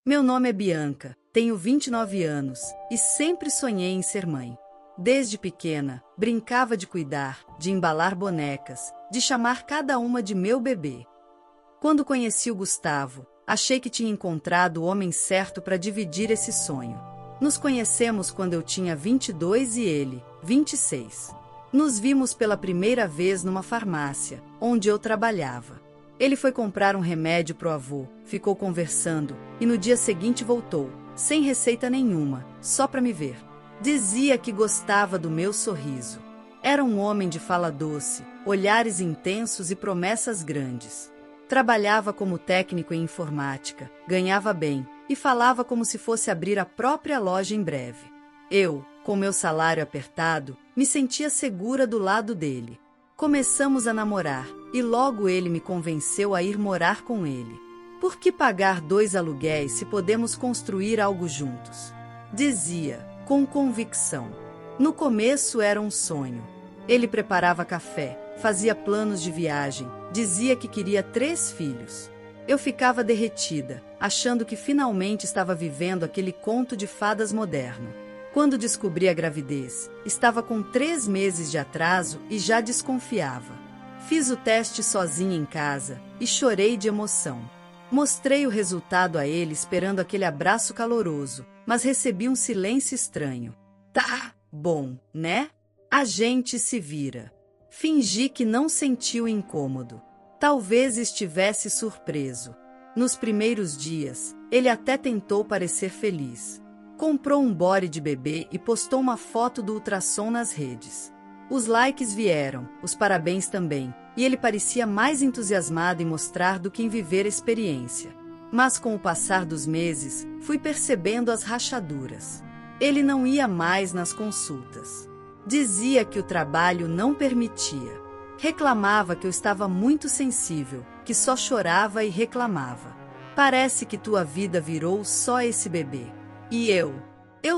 Meu nome é Bianca, tenho 29 anos e sempre sonhei em ser mãe. Desde pequena, brincava de cuidar, de embalar bonecas, de chamar cada uma de meu bebê. Quando conheci o Gustavo, achei que tinha encontrado o homem certo para dividir esse sonho. Nos conhecemos quando eu tinha 22 e ele, 26. Nos vimos pela primeira vez numa farmácia, onde eu trabalhava. Ele foi comprar um remédio pro avô, ficou conversando, e no dia seguinte voltou, sem receita nenhuma, só para me ver. Dizia que gostava do meu sorriso. Era um homem de fala doce, olhares intensos e promessas grandes. Trabalhava como técnico em informática, ganhava bem, e falava como se fosse abrir a própria loja em breve. Eu, com meu salário apertado, me sentia segura do lado dele. Começamos a namorar, e logo ele me convenceu a ir morar com ele. Por que pagar 2 aluguéis se podemos construir algo juntos? Dizia, com convicção. No começo era um sonho. Ele preparava café, fazia planos de viagem, dizia que queria 3 filhos. Eu ficava derretida, achando que finalmente estava vivendo aquele conto de fadas moderno. Quando descobri a gravidez, estava com 3 meses de atraso e já desconfiava. Fiz o teste sozinha em casa e chorei de emoção. Mostrei o resultado a ele esperando aquele abraço caloroso, mas recebi um silêncio estranho. Tá bom, né? A gente se vira. Fingi que não senti o incômodo. Talvez estivesse surpreso. Nos primeiros dias, ele até tentou parecer feliz. Comprou um body de bebê e postou uma foto do ultrassom nas redes. Os likes vieram, os parabéns também, e ele parecia mais entusiasmado em mostrar do que em viver a experiência. Mas com o passar dos meses, fui percebendo as rachaduras. Ele não ia mais nas consultas. Dizia que o trabalho não permitia. Reclamava que eu estava muito sensível, que só chorava e reclamava. Parece que tua vida virou só esse bebê. E eu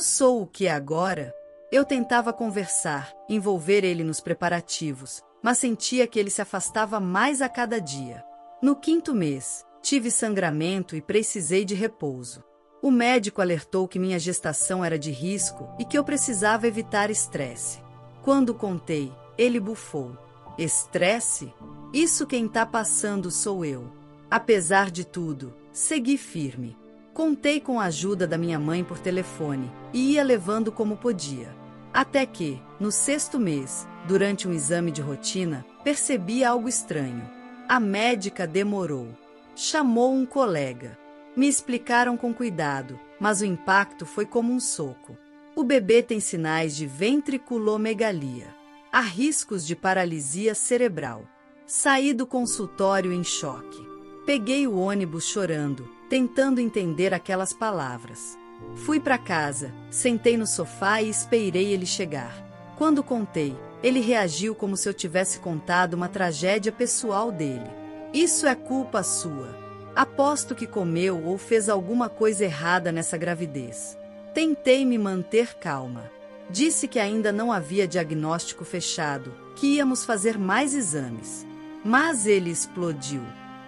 sou o que é agora? Eu tentava conversar, envolver ele nos preparativos, mas sentia que ele se afastava mais a cada dia. No 5º mês, tive sangramento e precisei de repouso. O médico alertou que minha gestação era de risco e que eu precisava evitar estresse. Quando contei, ele bufou. Estresse? Isso quem tá passando sou eu. Apesar de tudo, segui firme. Contei com a ajuda da minha mãe por telefone e ia levando como podia. Até que, no 6º mês, durante um exame de rotina, percebi algo estranho. A médica demorou. Chamou um colega. Me explicaram com cuidado, mas o impacto foi como um soco. O bebê tem sinais de ventriculomegalia. Há riscos de paralisia cerebral. Saí do consultório em choque. Peguei o ônibus chorando, tentando entender aquelas palavras. Fui para casa, sentei no sofá e esperei ele chegar. Quando contei, ele reagiu como se eu tivesse contado uma tragédia pessoal dele. Isso é culpa sua. Aposto que comeu ou fez alguma coisa errada nessa gravidez. Tentei me manter calma. Disse que ainda não havia diagnóstico fechado, que íamos fazer mais exames. Mas ele explodiu.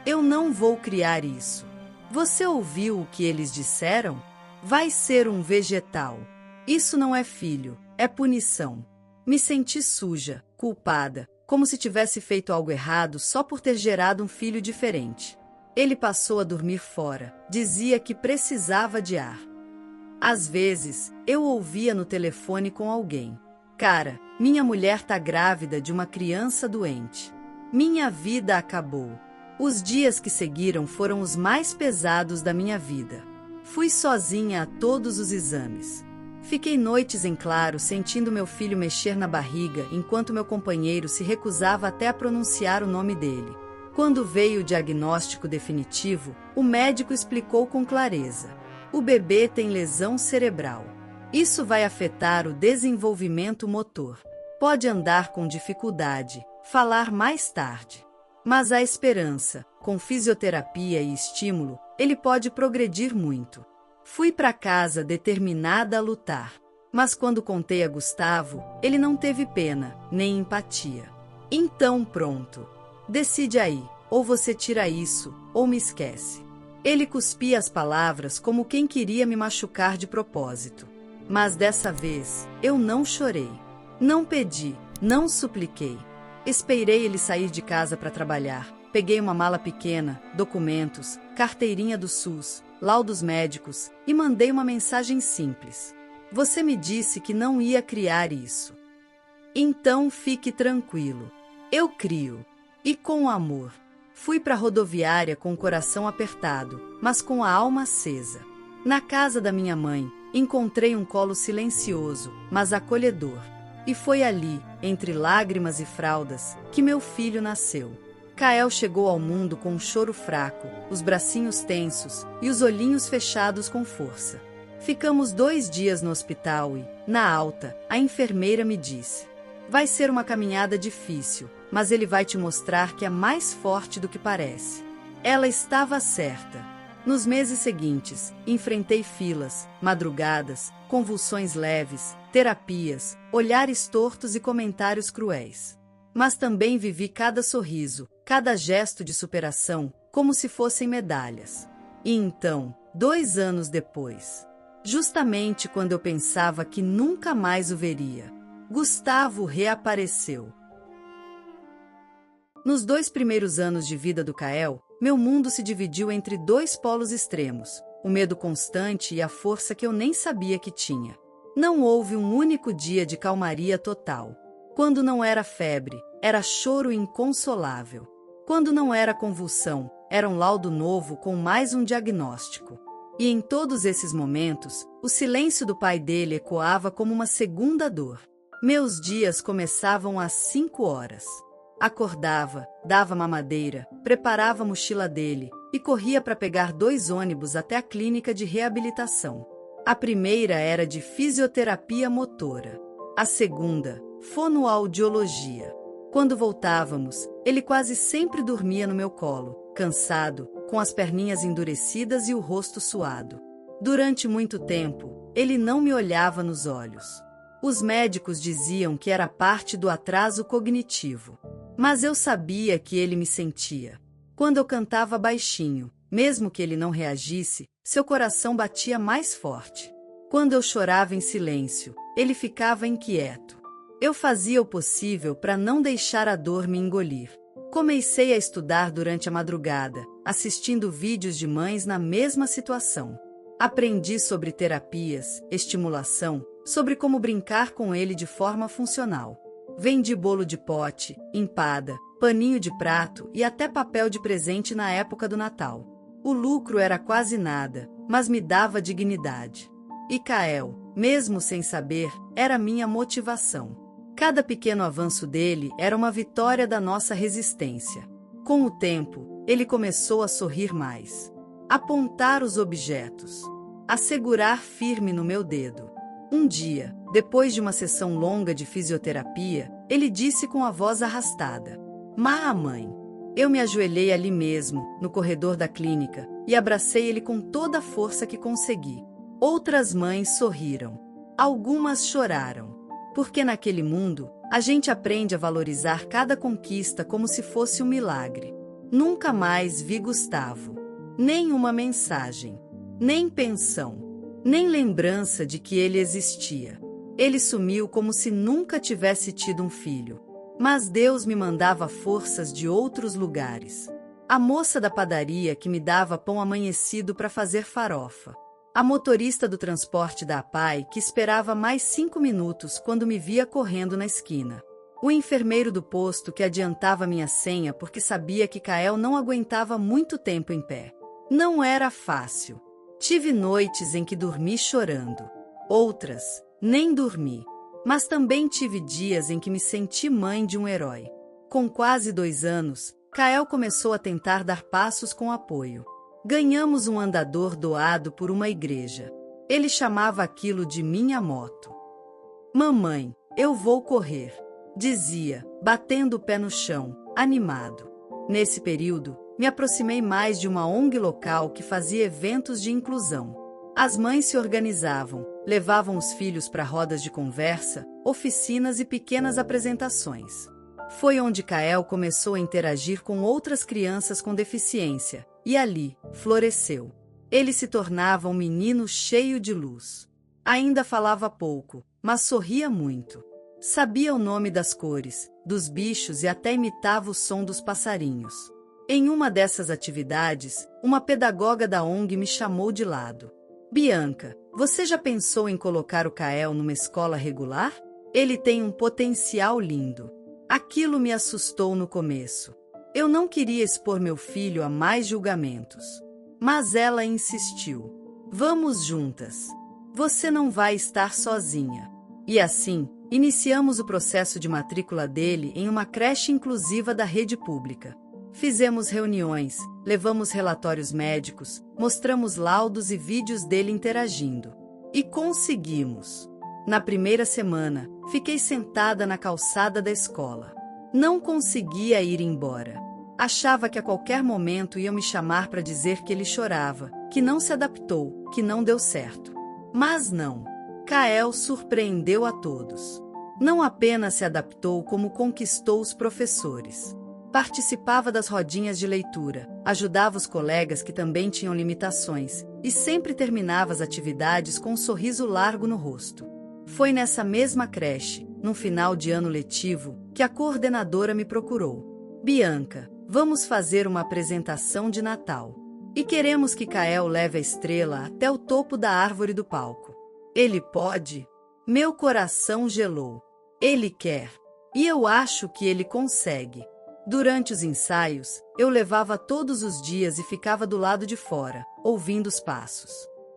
Eu não vou criar isso. Você ouviu o que eles disseram? Vai ser um vegetal. Isso não é filho, é punição. Me senti suja, culpada, como se tivesse feito algo errado só por ter gerado um filho diferente. Ele passou a dormir fora, dizia que precisava de ar. Às vezes, eu ouvia no telefone com alguém. Cara, minha mulher tá grávida de uma criança doente. Minha vida acabou. Os dias que seguiram foram os mais pesados da minha vida. Fui sozinha a todos os exames. Fiquei noites em claro sentindo meu filho mexer na barriga enquanto meu companheiro se recusava até a pronunciar o nome dele. Quando veio o diagnóstico definitivo, o médico explicou com clareza. O bebê tem lesão cerebral. Isso vai afetar o desenvolvimento motor. Pode andar com dificuldade, falar mais tarde. Mas há esperança, com fisioterapia e estímulo, ele pode progredir muito. Fui para casa determinada a lutar. Mas quando contei a Gustavo, ele não teve pena, nem empatia. Então pronto. Decide aí, ou você tira isso, ou me esquece. Ele cuspia as palavras como quem queria me machucar de propósito. Mas dessa vez, eu não chorei. Não pedi, não supliquei. Esperei ele sair de casa para trabalhar. Peguei uma mala pequena, documentos, carteirinha do SUS, laudos médicos e mandei uma mensagem simples. Você me disse que não ia criar isso. Então fique tranquilo. Eu crio. E com amor. Fui para a rodoviária com o coração apertado, mas com a alma acesa. Na casa da minha mãe, encontrei um colo silencioso, mas acolhedor. E foi ali, entre lágrimas e fraldas, que meu filho nasceu. Kael chegou ao mundo com um choro fraco, os bracinhos tensos e os olhinhos fechados com força. Ficamos 2 dias no hospital e, na alta, a enfermeira me disse: vai ser uma caminhada difícil, mas ele vai te mostrar que é mais forte do que parece. Ela estava certa. Nos meses seguintes, enfrentei filas, madrugadas, convulsões leves, terapias, olhares tortos e comentários cruéis. Mas também vivi cada sorriso, cada gesto de superação, como se fossem medalhas. E então, 2 anos depois, justamente quando eu pensava que nunca mais o veria, Gustavo reapareceu. Nos 2 primeiros anos de vida do Kael, meu mundo se dividiu entre 2 polos extremos, o medo constante e a força que eu nem sabia que tinha. Não houve um único dia de calmaria total. Quando não era febre, era choro inconsolável. Quando não era convulsão, era um laudo novo com mais um diagnóstico. E em todos esses momentos, o silêncio do pai dele ecoava como uma segunda dor. Meus dias começavam às 5 horas. Acordava, dava mamadeira, preparava a mochila dele e corria para pegar 2 ônibus até a clínica de reabilitação. A primeira era de fisioterapia motora. A segunda, fonoaudiologia. Quando voltávamos, ele quase sempre dormia no meu colo, cansado, com as perninhas endurecidas e o rosto suado. Durante muito tempo, ele não me olhava nos olhos. Os médicos diziam que era parte do atraso cognitivo. Mas eu sabia que ele me sentia. Quando eu cantava baixinho, mesmo que ele não reagisse, seu coração batia mais forte. Quando eu chorava em silêncio, ele ficava inquieto. Eu fazia o possível para não deixar a dor me engolir. Comecei a estudar durante a madrugada, assistindo vídeos de mães na mesma situação. Aprendi sobre terapias, estimulação, sobre como brincar com ele de forma funcional. Vendi bolo de pote, empada, paninho de prato e até papel de presente na época do Natal. O lucro era quase nada, mas me dava dignidade. E Kael, mesmo sem saber, era minha motivação. Cada pequeno avanço dele era uma vitória da nossa resistência. Com o tempo, ele começou a sorrir mais, apontar os objetos, a segurar firme no meu dedo. Um dia, depois de uma sessão longa de fisioterapia, ele disse com a voz arrastada: Mãe! Eu me ajoelhei ali mesmo, no corredor da clínica, e abracei ele com toda a força que consegui. Outras mães sorriram. Algumas choraram. Porque naquele mundo, a gente aprende a valorizar cada conquista como se fosse um milagre. Nunca mais vi Gustavo. Nem uma mensagem. Nem pensão. Nem lembrança de que ele existia. Ele sumiu como se nunca tivesse tido um filho. Mas Deus me mandava forças de outros lugares. A moça da padaria que me dava pão amanhecido para fazer farofa. A motorista do transporte da APAI que esperava mais 5 minutos quando me via correndo na esquina. O enfermeiro do posto que adiantava minha senha porque sabia que Kael não aguentava muito tempo em pé. Não era fácil. Tive noites em que dormi chorando. Outras, nem dormi. Mas também tive dias em que me senti mãe de um herói. Com quase 2 anos, Kael começou a tentar dar passos com apoio. Ganhamos um andador doado por uma igreja. Ele chamava aquilo de minha moto. Mamãe, eu vou correr, dizia, batendo o pé no chão, animado. Nesse período, me aproximei mais de uma ONG local que fazia eventos de inclusão. As mães se organizavam, levavam os filhos para rodas de conversa, oficinas e pequenas apresentações. Foi onde Kael começou a interagir com outras crianças com deficiência, e ali, floresceu. Ele se tornava um menino cheio de luz. Ainda falava pouco, mas sorria muito. Sabia o nome das cores, dos bichos e até imitava o som dos passarinhos. Em uma dessas atividades, uma pedagoga da ONG me chamou de lado. Bianca, você já pensou em colocar o Kael numa escola regular? Ele tem um potencial lindo. Aquilo me assustou no começo. Eu não queria expor meu filho a mais julgamentos. Mas ela insistiu. Vamos juntas. Você não vai estar sozinha. E assim, iniciamos o processo de matrícula dele em uma creche inclusiva da rede pública. Fizemos reuniões, levamos relatórios médicos, mostramos laudos e vídeos dele interagindo. E conseguimos. Na primeira semana, fiquei sentada na calçada da escola. Não conseguia ir embora. Achava que a qualquer momento iam me chamar para dizer que ele chorava, que não se adaptou, que não deu certo. Mas não. Kael surpreendeu a todos. Não apenas se adaptou, como conquistou os professores. Participava das rodinhas de leitura, ajudava os colegas que também tinham limitações, e sempre terminava as atividades com um sorriso largo no rosto. Foi nessa mesma creche, no final de ano letivo, que a coordenadora me procurou. Bianca, vamos fazer uma apresentação de Natal. E queremos que Kael leve a estrela até o topo da árvore do palco. Ele pode? Meu coração gelou. Ele quer. E eu acho que ele consegue. Durante os ensaios, eu levava todos os dias e ficava do lado de fora, ouvindo os passos.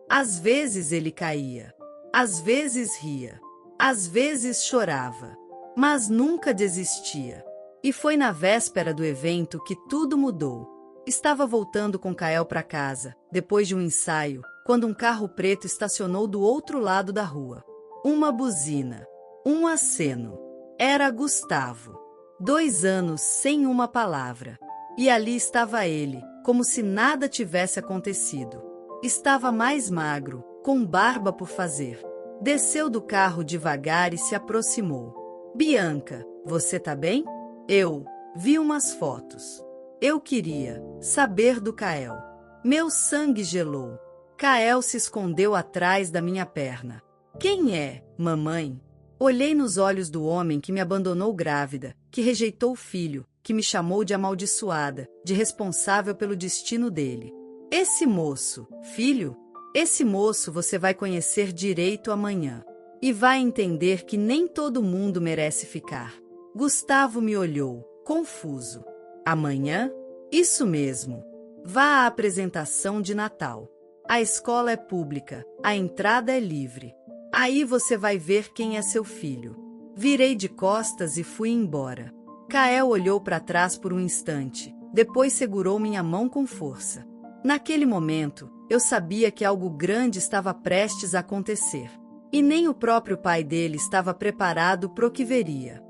Às vezes ele caía. Às vezes ria. Às vezes chorava. Mas nunca desistia. E foi na véspera do evento que tudo mudou. Estava voltando com Kael para casa, depois de um ensaio, quando um carro preto estacionou do outro lado da rua. Uma buzina. Um aceno. Era Gustavo. 2 anos sem uma palavra. E ali estava ele, como se nada tivesse acontecido. Estava mais magro, com barba por fazer. Desceu do carro devagar e se aproximou. Bianca, você tá bem? Eu vi umas fotos. Eu queria saber do Kael. Meu sangue gelou. Kael se escondeu atrás da minha perna. Quem é, mamãe? Olhei nos olhos do homem que me abandonou grávida, que rejeitou o filho, que me chamou de amaldiçoada, de responsável pelo destino dele. Esse moço, filho? Esse moço você vai conhecer direito amanhã. E vai entender que nem todo mundo merece ficar. Gustavo me olhou, confuso. Amanhã? Isso mesmo. Vá à apresentação de Natal. A escola é pública, a entrada é livre. Aí você vai ver quem é seu filho. Virei de costas e fui embora. Kael olhou para trás por um instante, depois segurou minha mão com força. Naquele momento, eu sabia que algo grande estava prestes a acontecer. E nem o próprio pai dele estava preparado para o que veria.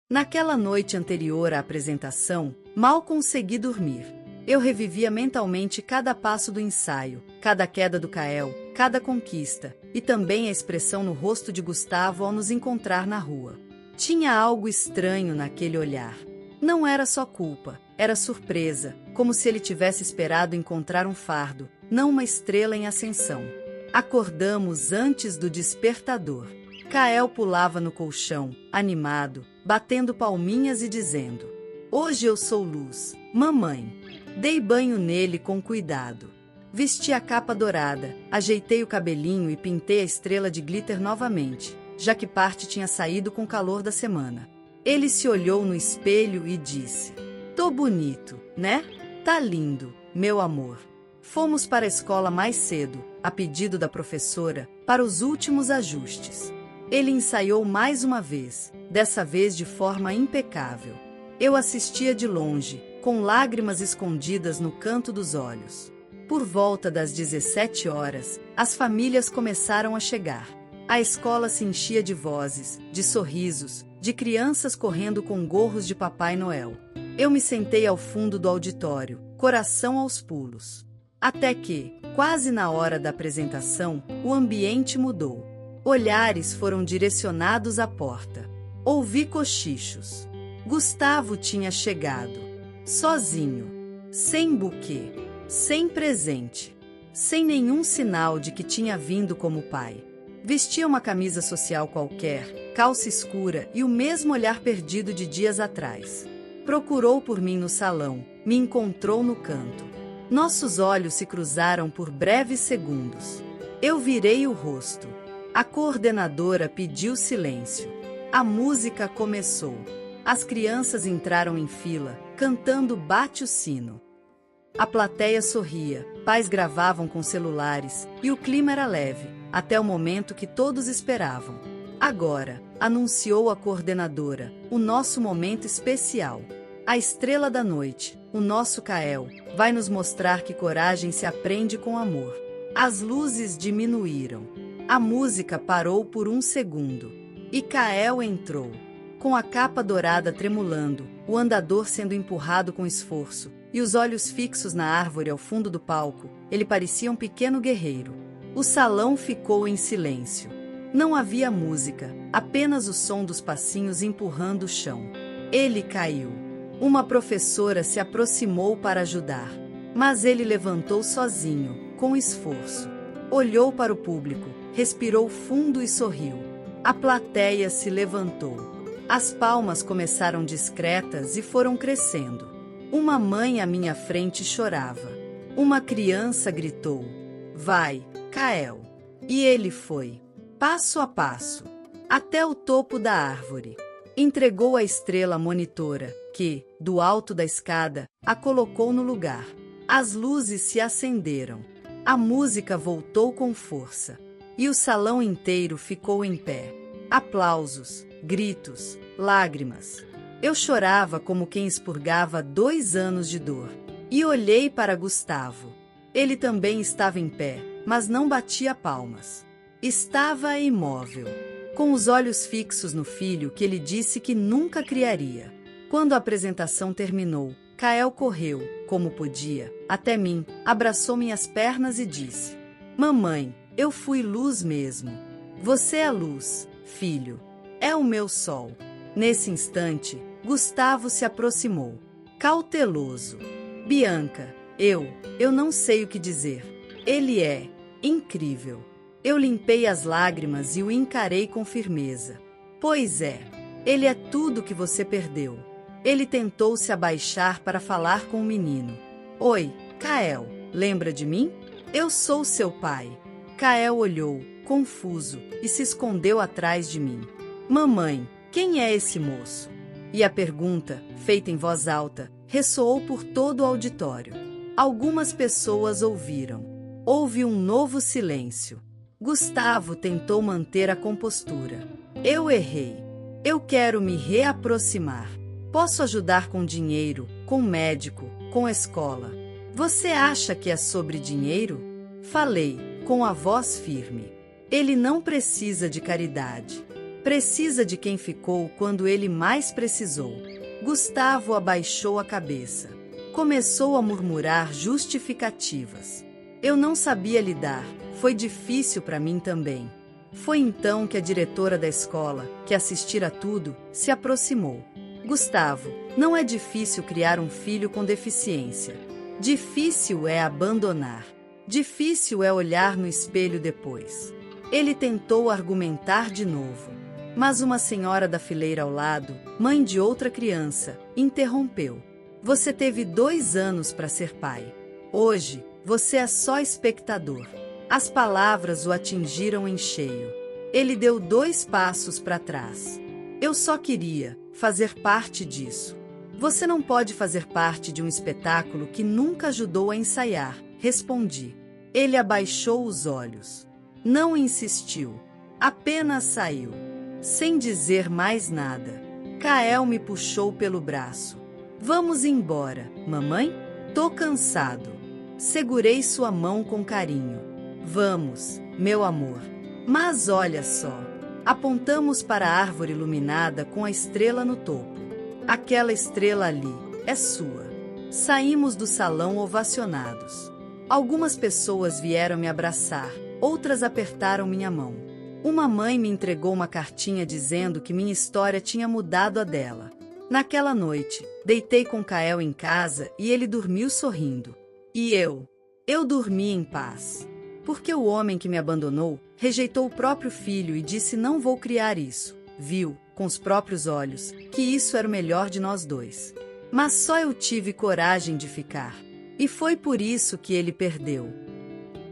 Naquela noite anterior à apresentação, mal consegui dormir. Eu revivia mentalmente cada passo do ensaio, cada queda do Kael, cada conquista, e também a expressão no rosto de Gustavo ao nos encontrar na rua. Tinha algo estranho naquele olhar. Não era só culpa, era surpresa, como se ele tivesse esperado encontrar um fardo, não uma estrela em ascensão. Acordamos antes do despertador. Kael pulava no colchão, animado, batendo palminhas e dizendo: "Hoje eu sou luz, mamãe." Dei banho nele com cuidado. Vesti a capa dourada, ajeitei o cabelinho e pintei a estrela de glitter novamente, já que parte tinha saído com o calor da semana. Ele se olhou no espelho e disse: "Tô bonito, né? Tá lindo, meu amor." Fomos para a escola mais cedo, a pedido da professora, para os últimos ajustes. Ele ensaiou mais uma vez, dessa vez de forma impecável. Eu assistia de longe, com lágrimas escondidas no canto dos olhos. Por volta das 17 horas, as famílias começaram a chegar. A escola se enchia de vozes, de sorrisos, de crianças correndo com gorros de Papai Noel. Eu me sentei ao fundo do auditório, coração aos pulos. Até que, quase na hora da apresentação, o ambiente mudou. Olhares foram direcionados à porta. Ouvi cochichos. Gustavo tinha chegado. Sozinho. Sem buquê. Sem presente. Sem nenhum sinal de que tinha vindo como pai. Vestia uma camisa social qualquer, calça escura e o mesmo olhar perdido de dias atrás. Procurou por mim no salão, me encontrou no canto. Nossos olhos se cruzaram por breves segundos. Eu virei o rosto. A coordenadora pediu silêncio. A música começou. As crianças entraram em fila, cantando Bate o Sino. A plateia sorria, pais gravavam com celulares, e o clima era leve, até o momento que todos esperavam. Agora, anunciou a coordenadora, o nosso momento especial. A estrela da noite, o nosso Kael, vai nos mostrar que coragem se aprende com amor. As luzes diminuíram. A música parou por um segundo. E Kael entrou. Com a capa dourada tremulando, o andador sendo empurrado com esforço, e os olhos fixos na árvore ao fundo do palco, ele parecia um pequeno guerreiro. O salão ficou em silêncio. Não havia música, apenas o som dos passinhos empurrando o chão. Ele caiu. Uma professora se aproximou para ajudar, mas ele levantou sozinho, com esforço. Olhou para o público, respirou fundo e sorriu. A plateia se levantou. As palmas começaram discretas e foram crescendo. Uma mãe à minha frente chorava. Uma criança gritou: "Vai, Kael!" E ele foi, passo a passo, até o topo da árvore. Entregou a estrela à monitora, que, do alto da escada, a colocou no lugar. As luzes se acenderam. A música voltou com força. E o salão inteiro ficou em pé. Aplausos, gritos, lágrimas. Eu chorava como quem expurgava 2 anos de dor. E olhei para Gustavo. Ele também estava em pé, mas não batia palmas. Estava imóvel, com os olhos fixos no filho que ele disse que nunca criaria. Quando a apresentação terminou, Kael correu, como podia, até mim, abraçou minhas pernas e disse: "Mamãe, eu fui luz mesmo. Você é luz, filho. É o meu sol." Nesse instante, Gustavo se aproximou, cauteloso. "Bianca, eu não sei o que dizer. Ele é incrível." Eu limpei as lágrimas e o encarei com firmeza. "Pois é, ele é tudo que você perdeu." Ele tentou se abaixar para falar com o menino. "Oi, Kael, lembra de mim? Eu sou seu pai." Kael olhou, confuso, e se escondeu atrás de mim. "Mamãe, quem é esse moço?" E a pergunta, feita em voz alta, ressoou por todo o auditório. Algumas pessoas ouviram. Houve um novo silêncio. Gustavo tentou manter a compostura. "Eu errei. Eu quero me reaproximar. Posso ajudar com dinheiro, com médico, com escola." "Você acha que é sobre dinheiro?" Falei, com a voz firme. "Ele não precisa de caridade. Precisa de quem ficou quando ele mais precisou." Gustavo abaixou a cabeça. Começou a murmurar justificativas. Eu não sabia lidar, foi difícil para mim também. Foi então que a diretora da escola, que assistira tudo, se aproximou. "Gustavo, não é difícil criar um filho com deficiência. Difícil é abandonar. Difícil é olhar no espelho depois." Ele tentou argumentar de novo, mas uma senhora da fileira ao lado, mãe de outra criança, interrompeu. "Você teve 2 anos para ser pai. Hoje, você é só espectador." As palavras o atingiram em cheio. Ele deu 2 passos para trás. "Eu só queria fazer parte disso." "Você não pode fazer parte de um espetáculo que nunca ajudou a ensaiar", respondi. Ele abaixou os olhos. Não insistiu. Apenas saiu, sem dizer mais nada. Kael me puxou pelo braço. "Vamos embora, mamãe? Tô cansado." Segurei sua mão com carinho. "Vamos, meu amor." Mas olha só. Apontamos para a árvore iluminada com a estrela no topo. "Aquela estrela ali é sua." Saímos do salão ovacionados. Algumas pessoas vieram me abraçar, outras apertaram minha mão. Uma mãe me entregou uma cartinha dizendo que minha história tinha mudado a dela. Naquela noite, deitei com Kael em casa e ele dormiu sorrindo. E eu dormi em paz. Porque o homem que me abandonou rejeitou o próprio filho e disse: não vou criar isso. Viu, com os próprios olhos, que isso era o melhor de nós dois. Mas só eu tive coragem de ficar. E foi por isso que ele perdeu.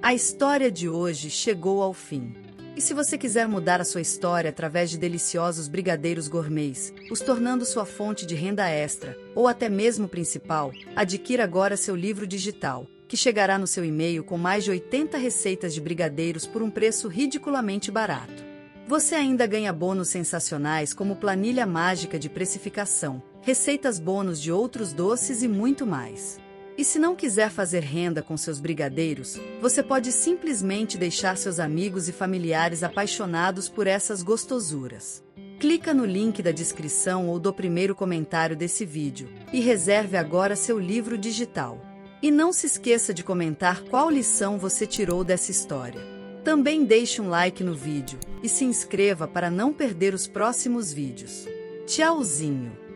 A história de hoje chegou ao fim. E se você quiser mudar a sua história através de deliciosos brigadeiros gourmets, os tornando sua fonte de renda extra, ou até mesmo principal, adquira agora seu livro digital, que chegará no seu e-mail com mais de 80 receitas de brigadeiros por um preço ridiculamente barato. Você ainda ganha bônus sensacionais como planilha mágica de precificação, receitas bônus de outros doces e muito mais. E se não quiser fazer renda com seus brigadeiros, você pode simplesmente deixar seus amigos e familiares apaixonados por essas gostosuras. Clica no link da descrição ou do primeiro comentário desse vídeo e reserve agora seu livro digital. E não se esqueça de comentar qual lição você tirou dessa história. Também deixe um like no vídeo e se inscreva para não perder os próximos vídeos. Tchauzinho!